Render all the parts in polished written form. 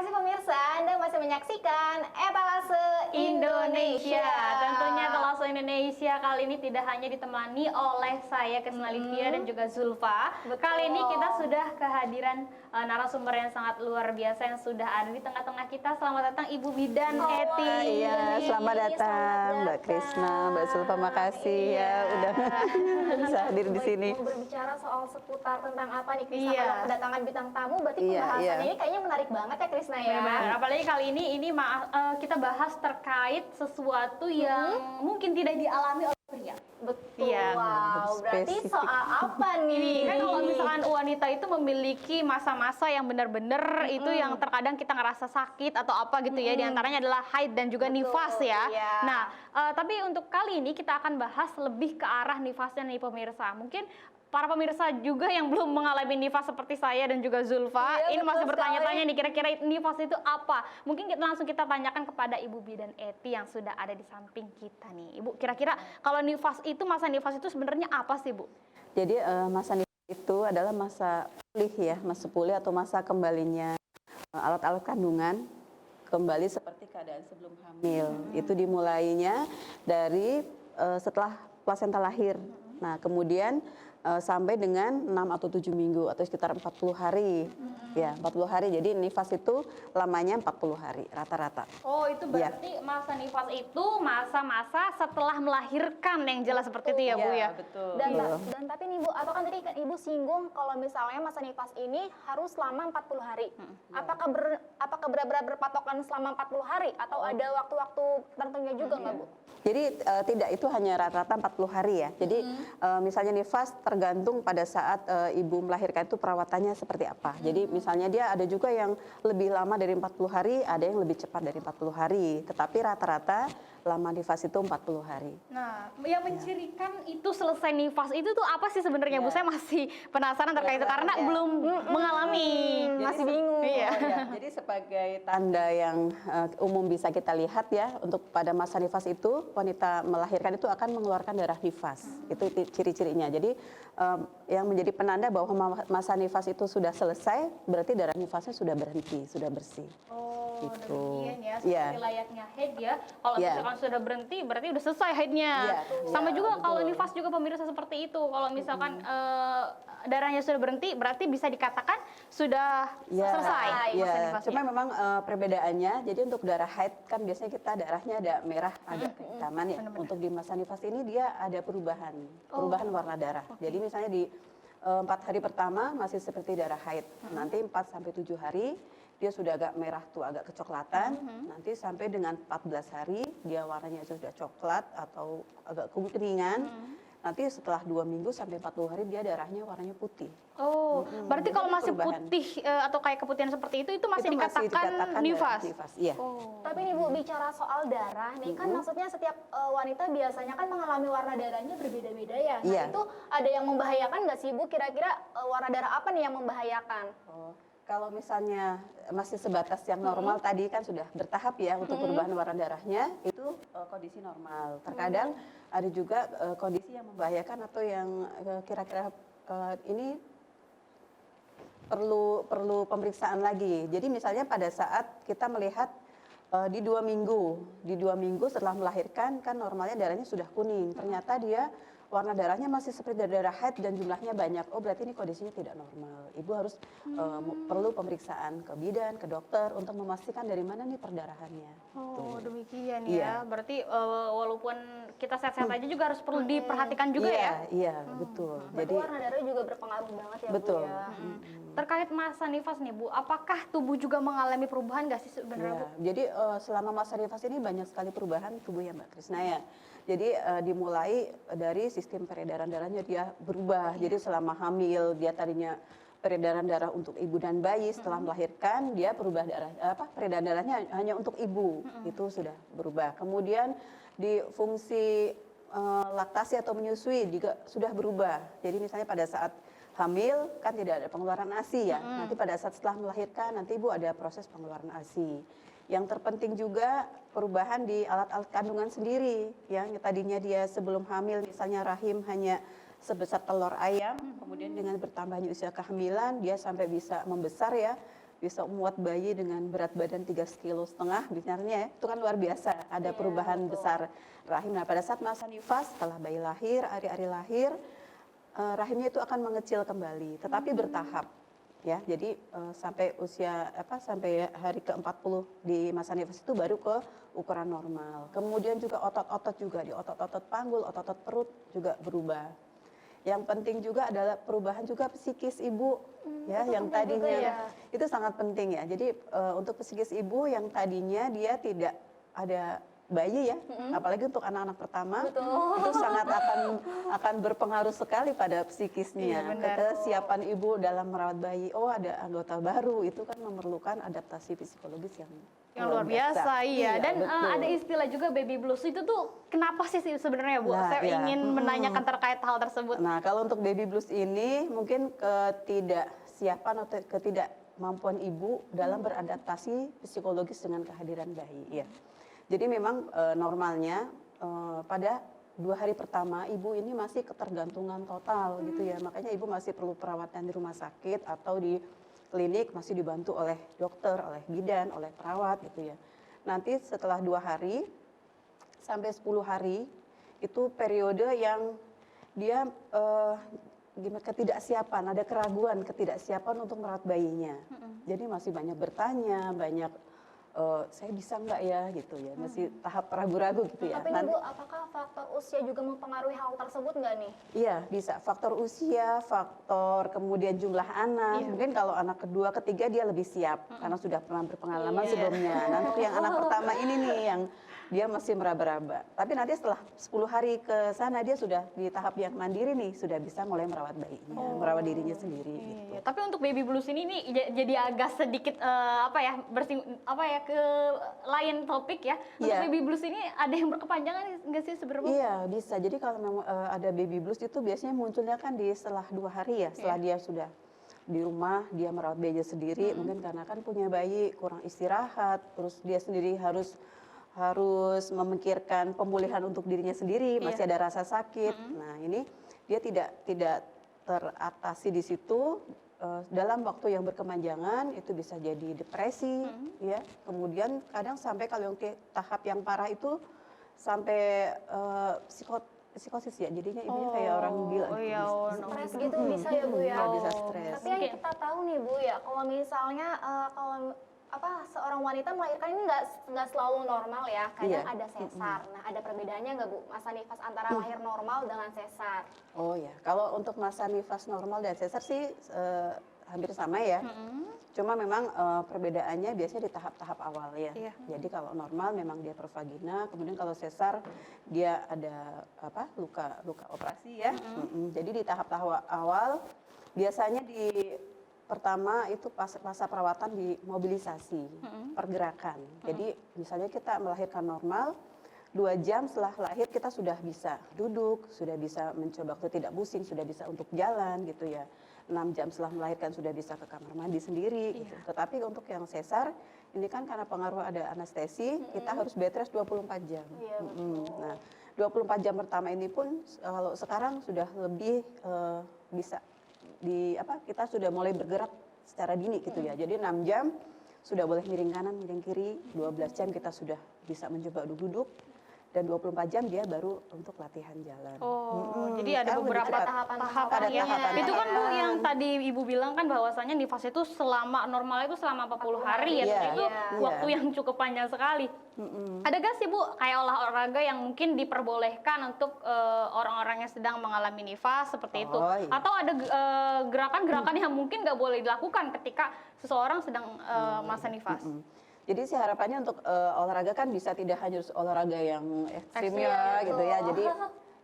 kasih pemirsa, Anda masih menyaksikan Etalase Indonesia. Tentunya Etalase Indonesia kali ini tidak hanya ditemani oleh saya Krisna Livia dan juga Zulfa. Betul. Kali ini kita sudah kehadiran narasumber yang sangat luar biasa yang sudah ada di tengah-tengah kita. Selamat datang Ibu Bidan Eti. Iya, selamat datang Mbak Krisna, Mbak Zulfa, makasih ya udah bisa hadir di sini. Mau berbicara soal seputar tentang apa nih Krisna? Iya. Kalau kedatangan bintang tamu, berarti Iya, pembahasannya iya. ini kayaknya menarik banget ya Krisna ya. Benar, apalagi kali ini kita bahas terkait sesuatu yang mungkin tidak dialami oleh pria. Betul. Iya. Wow, berarti Spesifik. soal apa nih? Kan kalau misalkan wanita itu memiliki masa-masa yang benar-benar itu yang terkadang kita ngerasa sakit atau apa gitu ya, diantaranya adalah haid dan juga Betul, nifas ya. iya. Nah, tapi untuk kali ini kita akan bahas lebih ke arah nifasnya nih pemirsa. Mungkin para pemirsa juga yang belum mengalami nifas seperti saya dan juga Zulfa, Iya, ini betul masih bertanya-tanya sekali. nih kira-kira nifas itu apa? Mungkin langsung kita tanyakan kepada Ibu Bidan Eti yang sudah ada di samping kita nih. Ibu, kira-kira kalau nifas itu, masa nifas itu sebenarnya apa sih, Bu? Jadi masa nifas itu adalah masa pulih ya, masa pulih atau masa kembalinya alat-alat kandungan kembali seperti keadaan sebelum hamil. Itu dimulainya dari setelah plasenta lahir. Nah, kemudian sampai dengan 6 atau 7 minggu atau sekitar 40 hari. Ya, 40 hari. Jadi nifas itu lamanya 40 hari rata-rata. Oh, itu berarti masa nifas itu masa-masa setelah melahirkan yang jelas seperti itu ya, Bu ya? betul. Dan tapi nih Bu, atau kan tadi kan Ibu singgung kalau misalnya masa nifas ini harus selama 40 hari. Apakah benar-benar berpatokan selama 40 hari atau ada waktu-waktu tertentunya juga nggak Bu? Jadi tidak, itu hanya rata-rata 40 hari ya. Jadi misalnya nifas tergantung pada saat ibu melahirkan itu perawatannya seperti apa. Jadi misalnya dia ada juga yang lebih lama dari 40 hari, ada yang lebih cepat dari 40 hari. Tetapi rata-rata lama nifas itu 40 hari. Nah, yang mencirikan itu selesai nifas itu tuh apa sih sebenarnya, Bu? Saya masih penasaran terkait itu karena belum mengalami. Masih bingung. Iya. Jadi sebagai tanda yang umum bisa kita lihat ya, untuk pada masa nifas itu wanita melahirkan itu akan mengeluarkan darah nifas. Itu ciri-cirinya. Jadi yang menjadi penanda bahwa masa nifas itu sudah selesai, berarti darah nifasnya sudah berhenti, sudah bersih. Oh, Gitu. demikian ya, Iya. seperti layaknya haid ya. Kalau Iya. misalkan sudah berhenti, berarti udah selesai haidnya. Iya, Sama iya, juga kalau betul. nifas juga pemirsa seperti itu. Kalau misalkan darahnya sudah berhenti, berarti bisa dikatakan sudah selesai masa Ya, nifasnya. cuma memang perbedaannya, jadi untuk darah haid kan biasanya kita darahnya ada merah, agak kehitaman ya. Untuk di masa nifas ini dia ada perubahan warna darah. Jadi misalnya di 4 hari pertama masih seperti darah haid. Nanti 4 sampai 7 hari dia sudah agak merah tuh, agak kecoklatan. Nanti sampai dengan 14 hari dia warnanya sudah coklat atau agak kekuningan. Nanti setelah 2 minggu sampai 40 hari dia darahnya warnanya putih. Oh, berarti kalau Jadi masih perubahan. putih atau kayak keputihan seperti itu masih Itu dikatakan darah nifas. nifas. Iya. Oh. Tapi nih Bu, bicara soal darah nih kan maksudnya setiap wanita biasanya kan mengalami warna darahnya berbeda-beda ya. Nah, Iya. itu ada yang membahayakan nggak sih Bu? Kira-kira warna darah apa nih yang membahayakan? Oh, kalau misalnya masih sebatas yang normal tadi kan sudah bertahap ya untuk perubahan warna darahnya, itu kondisi normal. Terkadang ada juga kondisi yang membahayakan atau yang kira-kira ini perlu pemeriksaan lagi. Jadi misalnya pada saat kita melihat di 2 minggu setelah melahirkan kan normalnya darahnya sudah kuning. Ternyata dia warna darahnya masih seperti darah haid dan jumlahnya banyak. Oh, berarti ini kondisinya tidak normal. Ibu harus perlu pemeriksaan ke bidan, ke dokter untuk memastikan dari mana nih perdarahannya. Oh, demikian Iya. ya. Berarti walaupun kita sehat-sehat aja juga harus perlu diperhatikan juga ya. Iya, betul. Berarti warna darah juga berpengaruh banget ya Betul. Bu ya. Terkait masa nifas nih Bu, apakah tubuh juga mengalami perubahan nggak sih sebenarnya Bu? Ya, jadi selama masa nifas ini banyak sekali perubahan tubuh ya Mbak Krisna ya. Jadi dimulai dari sistem peredaran darahnya dia berubah. Jadi selama hamil dia tadinya peredaran darah untuk ibu dan bayi, setelah melahirkan dia peredaran darahnya hanya untuk ibu. Itu sudah berubah. Kemudian di fungsi laktasi atau menyusui juga sudah berubah. Jadi misalnya pada saat hamil kan tidak ada pengeluaran ASI ya. Nanti pada saat setelah melahirkan nanti ibu ada proses pengeluaran ASI. Yang terpenting juga perubahan di alat-alat kandungan sendiri. Yang tadinya dia sebelum hamil misalnya rahim hanya sebesar telur ayam, kemudian dengan bertambahnya usia kehamilan dia sampai bisa membesar ya. bisa muat bayi dengan berat badan 3,5 kg misalnya ya, itu kan luar biasa, ada perubahan besar rahim. Nah pada saat masa nifas setelah bayi lahir, hari-hari lahir, rahimnya itu akan mengecil kembali, tetapi bertahap ya. Jadi sampai usia sampai hari ke-40 di masa nifas itu baru ke ukuran normal. Kemudian juga otot-otot juga, di otot-otot panggul, otot-otot perut juga berubah. Yang penting juga adalah perubahan juga psikis ibu ya, yang tadinya itu sangat penting ya. Jadi untuk psikis ibu yang tadinya dia tidak ada bayi ya, apalagi untuk anak-anak pertama, itu sangat akan berpengaruh sekali pada psikisnya. Kesiapan ibu dalam merawat bayi, oh ada anggota baru, itu kan memerlukan adaptasi psikologis yang luar biasa. Iya. Dan betul. ada istilah juga baby blues, itu tuh kenapa sih sebenarnya Bu? Nah, Saya iya. ingin menanyakan terkait hal tersebut. Nah kalau untuk baby blues ini mungkin ketidaksiapan atau ketidakmampuan ibu dalam beradaptasi psikologis dengan kehadiran bayi ya. Jadi memang normalnya pada 2 hari pertama ibu ini masih ketergantungan total gitu ya. Makanya ibu masih perlu perawatan di rumah sakit atau di klinik, masih dibantu oleh dokter, oleh bidan, oleh perawat gitu ya. Nanti setelah 2 hari sampai 10 hari itu periode yang dia ketidaksiapan, ada keraguan ketidaksiapan untuk merawat bayinya. Jadi masih banyak bertanya, banyak saya bisa nggak ya gitu ya, masih tahap ragu-ragu gitu ya. Tapi nih Bu, apakah faktor usia juga mempengaruhi hal tersebut nggak nih? Iya bisa, faktor usia, faktor kemudian jumlah anak. Mungkin kalau anak kedua, ketiga dia lebih siap karena sudah pernah berpengalaman sebelumnya. Nah untuk yang anak pertama ini nih yang dia masih meraba-raba. Tapi nanti setelah 10 hari ke sana dia sudah di tahap yang mandiri nih, sudah bisa mulai merawat bayinya, merawat dirinya sendiri. Gitu. Tapi untuk baby blues ini nih jadi agak sedikit ke lain topik ya. Untuk baby blues ini ada yang berkepanjangan nggak sih sebenarnya? Iya bisa. Jadi kalau memang ada baby blues itu biasanya munculnya kan di setelah 2 hari ya, setelah dia sudah di rumah, dia merawat bayinya sendiri, mungkin karena kan punya bayi kurang istirahat, terus dia sendiri harus memikirkan pemulihan untuk dirinya sendiri, masih ada rasa sakit. Nah ini dia tidak teratasi di situ. Dalam waktu yang berkepanjangan itu bisa jadi depresi, ya. Kemudian kadang sampai kalau yang tahap yang parah itu sampai psikosis ya. Jadinya ibunya kayak orang gila. Stres gitu bisa ya Bu ya. Bisa stres. Tapi yang kita tahu nih Bu ya, kalau misalnya seorang wanita melahirkan ini nggak selalu normal ya, kadang ada sesar. Nah ada perbedaannya nggak Bu, masa nifas antara lahir normal dengan sesar? Oh ya, kalau untuk masa nifas normal dan sesar sih hampir sama ya. Cuma memang perbedaannya biasanya di tahap-tahap awal ya. Jadi kalau normal memang dia pervagina, kemudian kalau sesar dia ada luka operasi ya. Jadi di tahap-tahap awal biasanya pertama itu masa perawatan di mobilisasi, pergerakan. Jadi misalnya kita melahirkan normal, 2 jam setelah lahir kita sudah bisa duduk, sudah bisa mencoba waktu tidak pusing, sudah bisa untuk jalan gitu ya. 6 jam setelah melahirkan sudah bisa ke kamar mandi sendiri gitu. Tetapi untuk yang sesar, ini kan karena pengaruh ada anestesi, kita harus bed rest 24 jam. Nah, 24 jam pertama ini pun kalau sekarang sudah lebih bisa kita sudah mulai bergerak secara dini gitu ya. Jadi 6 jam sudah boleh miring kanan, miring kiri, 12 jam kita sudah bisa mencoba duduk, dan 24 jam dia baru untuk latihan jalan. Jadi ada beberapa tahapan ya. Itu kan Bu yang tadi Ibu bilang kan bahwasannya nifas itu normalnya itu selama 40 hari ya. Itu waktu yang cukup panjang sekali. Ada gak sih Bu kayak olahraga yang mungkin diperbolehkan untuk orang-orang yang sedang mengalami nifas seperti itu? Atau ada gerakan-gerakan yang mungkin gak boleh dilakukan ketika seseorang sedang masa nifas? Jadi sih harapannya untuk olahraga kan bisa tidak hanya olahraga yang ekstrim ya gitu ya. Jadi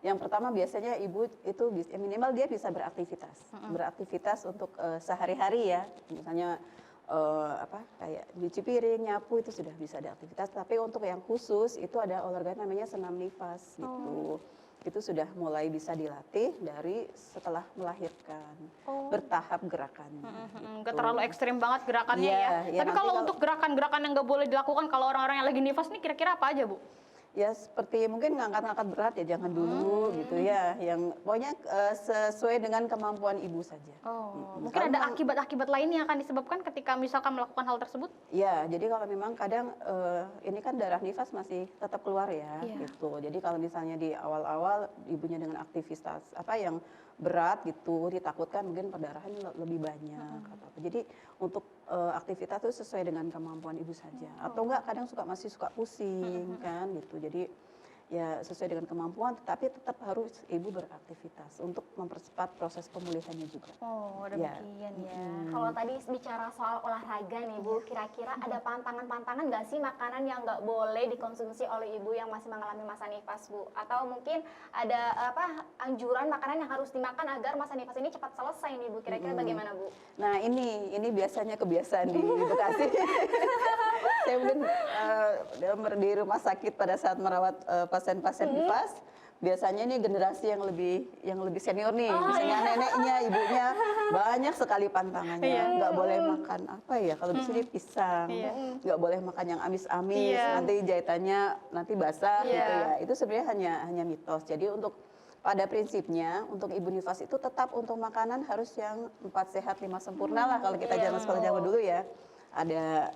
yang pertama biasanya ibu itu minimal dia bisa beraktivitas. Beraktivitas untuk sehari-hari ya. Misalnya kayak nyuci piring, nyapu itu sudah bisa ada aktivitas. Tapi untuk yang khusus itu ada olahraga namanya senam nifas gitu. Itu sudah mulai bisa dilatih dari setelah melahirkan, bertahap gerakannya. Gak terlalu ekstrim banget gerakannya ya. Tapi kalau untuk gerakan-gerakan yang gak boleh dilakukan kalau orang-orang yang lagi nifas ini kira-kira apa aja Bu? Ya seperti mungkin ngangkat-ngangkat berat ya jangan dulu gitu ya. Yang pokoknya sesuai dengan kemampuan ibu saja. Oh, mungkin Kalau ada memang- akibat-akibat lain yang akan disebabkan ketika misalkan melakukan hal tersebut? Ya, jadi kalau memang kadang ini kan darah nifas masih tetap keluar ya, Iya. gitu. Jadi kalau misalnya di awal-awal ibunya dengan aktivitas apa yang berat gitu, ditakutkan mungkin perdarahan lebih banyak atau apa. Jadi untuk aktivitas itu sesuai dengan kemampuan ibu saja. Atau enggak kadang masih suka pusing kan gitu. Jadi ya sesuai dengan kemampuan, tetapi tetap harus ibu beraktivitas untuk mempercepat proses pemulihannya juga. Oh, Ya. demikian ya. Kalau tadi bicara soal olahraga nih Bu, kira-kira ada pantangan-pantangan nggak sih makanan yang nggak boleh dikonsumsi oleh ibu yang masih mengalami masa nifas Bu? Atau mungkin ada anjuran makanan yang harus dimakan agar masa nifas ini cepat selesai nih Bu? Kira-kira bagaimana Bu? Nah ini biasanya kebiasaan di Bekasi. Saya mungkin di rumah sakit pada saat merawat pasien-pasien nifas, biasanya ini generasi yang lebih senior nih, misalnya neneknya, ibunya, banyak sekali pantangannya. Nggak boleh makan apa ya, kalau di sini pisang, nggak boleh makan yang amis-amis, nanti jahitannya nanti basah gitu ya. Itu sebenarnya hanya mitos. Jadi pada prinsipnya untuk ibu nifas itu tetap untuk makanan harus yang 4 sehat 5 sempurna lah kalau kita zaman sekolah zaman dulu ya. Ada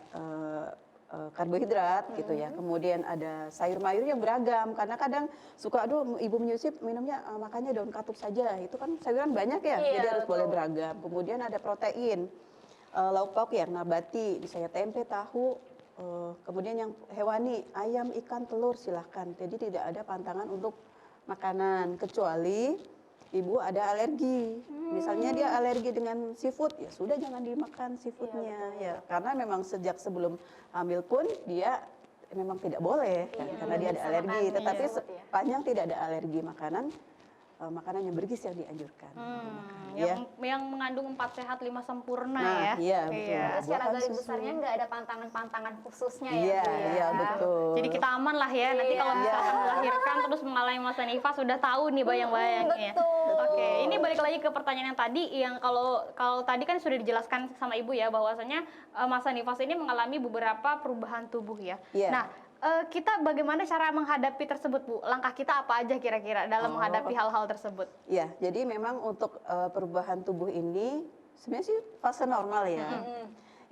karbohidrat gitu ya, kemudian ada sayur mayur yang beragam karena kadang suka aduh ibu menyusui minumnya makannya daun katuk saja, itu kan sayuran banyak ya, jadi harus boleh beragam. Kemudian ada protein, lauk pauk yang nabati, misalnya tempe, tahu, kemudian yang hewani, ayam, ikan, telur silahkan. Jadi tidak ada pantangan untuk makanan kecuali ibu ada alergi, misalnya dia alergi dengan seafood, ya sudah jangan dimakan seafoodnya ya, karena memang sejak sebelum hamil pun dia memang tidak boleh kan, karena dia ada alergi. Tetapi sepanjang tidak ada alergi makanan yang bergizi yang dianjurkan. Yang mengandung 4 sehat 5 sempurna Nah, ya. iya betul. Terus secara garis besarnya nggak ada pantangan-pantangan khususnya ya Iya, Bu ya? iya betul. Jadi kita aman lah ya. Nanti kalau misalkan melahirkan terus mengalami masa nifas sudah tahu nih bayang-bayangnya. Oke, ini balik lagi ke pertanyaan yang tadi yang kalau tadi kan sudah dijelaskan sama Ibu ya bahwasanya masa nifas ini mengalami beberapa perubahan tubuh ya. Iya. Nah, kita bagaimana cara menghadapi tersebut Bu? Langkah kita apa aja kira-kira dalam menghadapi hal-hal tersebut? Ya, jadi memang untuk perubahan tubuh ini sebenarnya sih fase normal ya.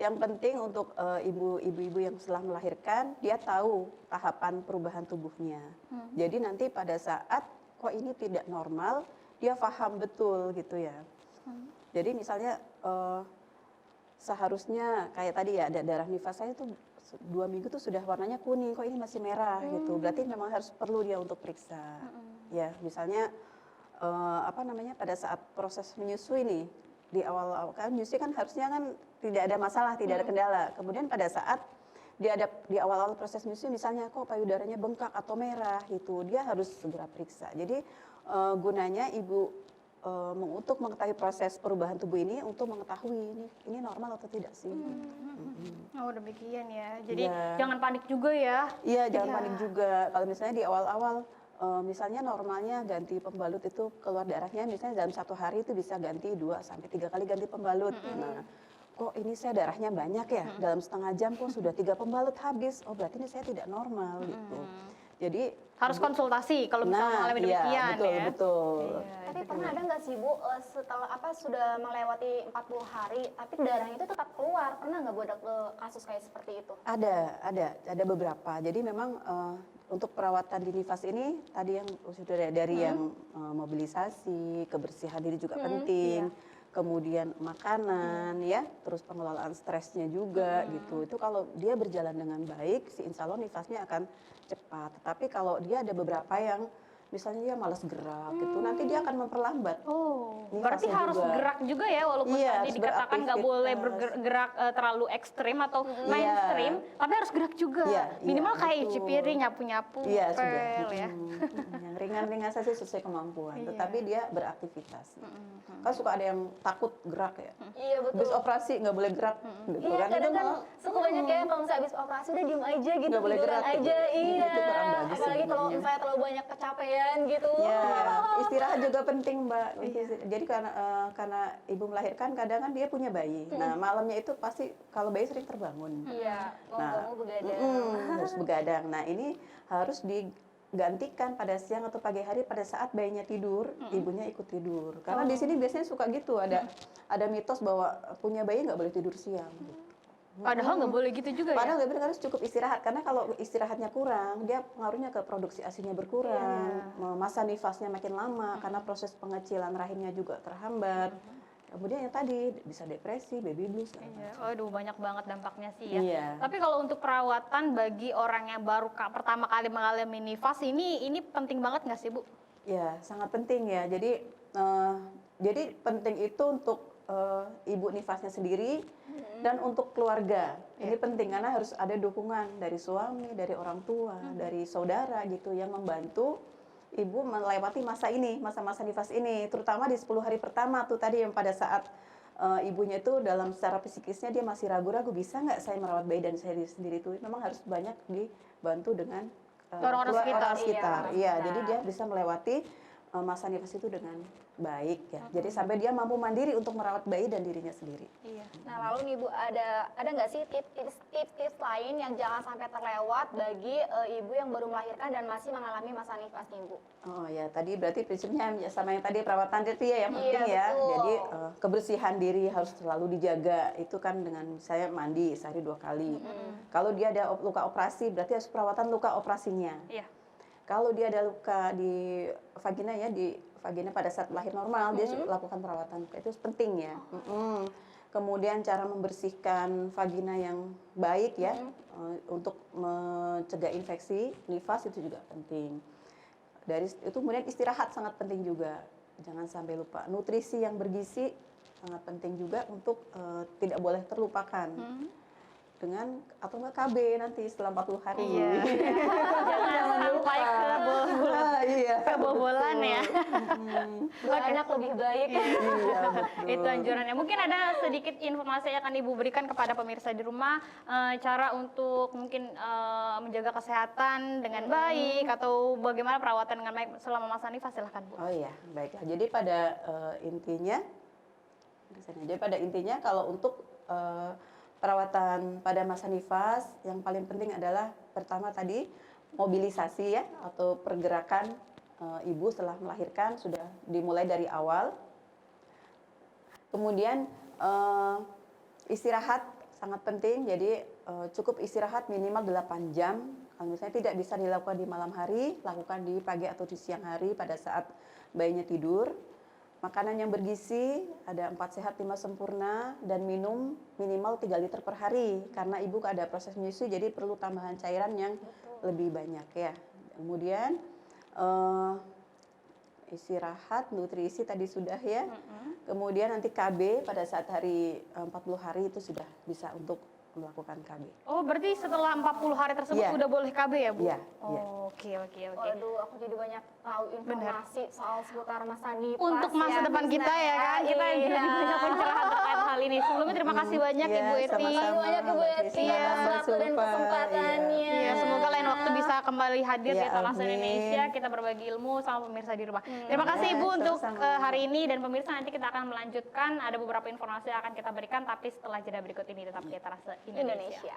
Yang penting untuk ibu-ibu yang setelah melahirkan, dia tahu tahapan perubahan tubuhnya. Jadi nanti pada saat kok ini tidak normal, dia paham betul gitu ya. Jadi misalnya seharusnya kayak tadi ya, ada darah nifas saya itu 2 minggu tuh sudah warnanya kuning, kok ini masih merah gitu. Berarti memang harus perlu dia untuk periksa. Ya, misalnya pada saat proses menyusui nih, di awal-awal kan menyusui kan harusnya kan tidak ada masalah, tidak ada kendala. Kemudian pada saat dia ada di awal-awal proses menyusui misalnya kok payudaranya bengkak atau merah gitu, dia harus segera periksa. Jadi gunanya ibu untuk mengetahui proses perubahan tubuh ini untuk mengetahui ini normal atau tidak sih. Oh demikian ya. Jadi jangan panik juga ya. Iya jangan panik juga. Kalau misalnya di awal-awal misalnya normalnya ganti pembalut itu keluar darahnya misalnya dalam 1 hari itu bisa ganti 2 sampai 3 kali ganti pembalut. Nah, kok ini saya darahnya banyak ya? Dalam setengah jam kok sudah 3 pembalut habis. Oh berarti ini saya tidak normal gitu. Jadi harus konsultasi kalau misalnya mengalami demikian betul, ya. Betul. Tapi pernah ada nggak sih Bu setelah sudah melewati 40 hari tapi darahnya itu tetap keluar? Pernah nggak Bu ada kasus kayak seperti itu? Ada beberapa. Jadi memang untuk perawatan di nifas ini tadi yang sudah dari yang mobilisasi, kebersihan diri juga penting. Kemudian makanan ya, terus pengelolaan stresnya juga gitu. Itu kalau dia berjalan dengan baik, insya Allah nifasnya akan cepat. Tetapi kalau dia ada beberapa yang misalnya dia malas gerak gitu, nanti dia akan memperlambat. Oh, nifasnya berarti harus juga. gerak juga ya, walaupun Iya, tadi harus dikatakan nggak boleh beraktivitas. bergerak terlalu ekstrim atau mainstream, tapi harus gerak juga. Iya, Minimal iya, kayak betul. cuci piring, nyapu-nyapu, Iya sudah. pel ya. Yang ringan-ringan saja sesuai kemampuan, tetapi dia beraktivitas. Kan suka ada yang takut gerak ya. Iya betul. Habis operasi nggak boleh gerak, gitu Iya, kan? kadang Itu kan malah suka banyak ya kalau misalnya habis operasi udah diem aja gitu, Nggak boleh tiduran gerak, aja, gitu. iya. Itu kurang bagus Apalagi kalau sebenarnya. misalnya terlalu banyak kecapean kesampaian gitu. Ya, istirahat juga penting, Mbak. Jadi karena ibu melahirkan kadang kan dia punya bayi. Nah, malamnya itu pasti kalau bayi sering terbangun. Iya, mau Nah, nggak mau begadang. harus begadang. Nah, ini harus digantikan pada siang atau pagi hari pada saat bayinya tidur, ibunya ikut tidur. Karena di sini biasanya suka gitu, ada mitos bahwa punya bayi nggak boleh tidur siang. Padahal nggak boleh gitu juga ya. Padahal nggak benar, harus cukup istirahat, karena kalau istirahatnya kurang, dia pengaruhnya ke produksi ASI-nya berkurang, masa nifasnya makin lama karena proses pengecilan rahimnya juga terhambat. Kemudian yang tadi bisa depresi, baby blues. Iya, waduh banyak banget dampaknya sih ya. Iya. Tapi kalau untuk perawatan bagi orang yang baru pertama kali mengalami nifas ini penting banget nggak sih Bu? Ya, sangat penting ya. Jadi penting itu untuk ibu nifasnya sendiri dan untuk keluarga. Ini penting karena harus ada dukungan dari suami, dari orang tua, dari saudara gitu yang membantu ibu melewati masa-masa nifas ini, terutama di 10 hari pertama tuh tadi yang pada saat ibunya itu dalam secara psikisnya dia masih ragu-ragu, bisa nggak saya merawat bayi dan saya sendiri itu memang harus banyak dibantu dengan Orang-orang sekitar. Iya, jadi dia bisa melewati masa nifas itu dengan baik ya. Jadi sampai dia mampu mandiri untuk merawat bayi dan dirinya sendiri. Iya. Nah, lalu nih Bu, ada nggak sih tips-tips lain yang jangan sampai terlewat bagi ibu yang baru melahirkan dan masih mengalami masa nifas nih Bu? Oh ya, tadi berarti prinsipnya sama yang tadi perawatan itu ya yang penting Iya, ya. betul. Jadi kebersihan diri harus selalu dijaga. Itu kan dengan saya mandi sehari 2 kali. Kalau dia ada luka operasi, berarti harus perawatan luka operasinya. Iya. Kalau dia ada luka di vagina ya, di vagina pada saat lahir normal, dia lakukan perawatan. Itu penting ya. Kemudian cara membersihkan vagina yang baik ya, untuk mencegah infeksi nifas itu juga penting. Dari itu kemudian istirahat sangat penting juga. Jangan sampai lupa. Nutrisi yang bergizi sangat penting juga untuk tidak boleh terlupakan. Dengan atau enggak KB nanti setelah 40 hari. Iya. Jangan sampai kebobolan ya. Anak lebih baik. Iya, betul. Itu anjurannya. Mungkin ada sedikit informasi yang akan Ibu berikan kepada pemirsa di rumah, cara untuk mungkin menjaga kesehatan dengan baik atau bagaimana perawatan dengan baik selama masa nifas, silahkan Bu. Oh iya, baiklah. Jadi pada intinya kalau untuk perawatan pada masa nifas yang paling penting adalah pertama tadi mobilisasi ya atau pergerakan ibu setelah melahirkan sudah dimulai dari awal. Kemudian istirahat sangat penting, jadi cukup istirahat minimal 8 jam. Kalau misalnya tidak bisa dilakukan di malam hari, lakukan di pagi atau di siang hari pada saat bayinya tidur. Makanan yang bergizi, ada 4 sehat 5 sempurna, dan minum minimal 3 liter per hari. Karena ibu ada proses menyusui, jadi perlu tambahan cairan yang lebih banyak ya. Kemudian istirahat, nutrisi tadi sudah ya. Kemudian nanti KB pada saat hari 40 hari itu sudah bisa untuk melakukan KB. Oh, berarti setelah 40 hari tersebut Iya. udah boleh KB ya, Bu? Iya, Oh, iya. oke. Waduh, aku jadi banyak tahu informasi soal seputar masa nifas. Untuk masa depan kita ya kan, kita Iya. jadi banyak pencerahan terkait hal ini. Sebelumnya terima kasih banyak Iya, Ibu Eti. sama-sama. Terima kasih banyak Ibu Mbak Eti Krisna. atas Sampai waktu dan jumpa. kesempatannya. Iya, semoga lain waktu bisa kembali hadir Ya, di Talasa amin. Indonesia, kita berbagi ilmu sama pemirsa di rumah. Terima kasih Ya, Ibu untuk sama-sama. hari ini, dan pemirsa nanti kita akan melanjutkan, ada beberapa informasi yang akan kita berikan, tapi setelah jeda berikut ini tetap di Talasa Indonesia. Indonesia.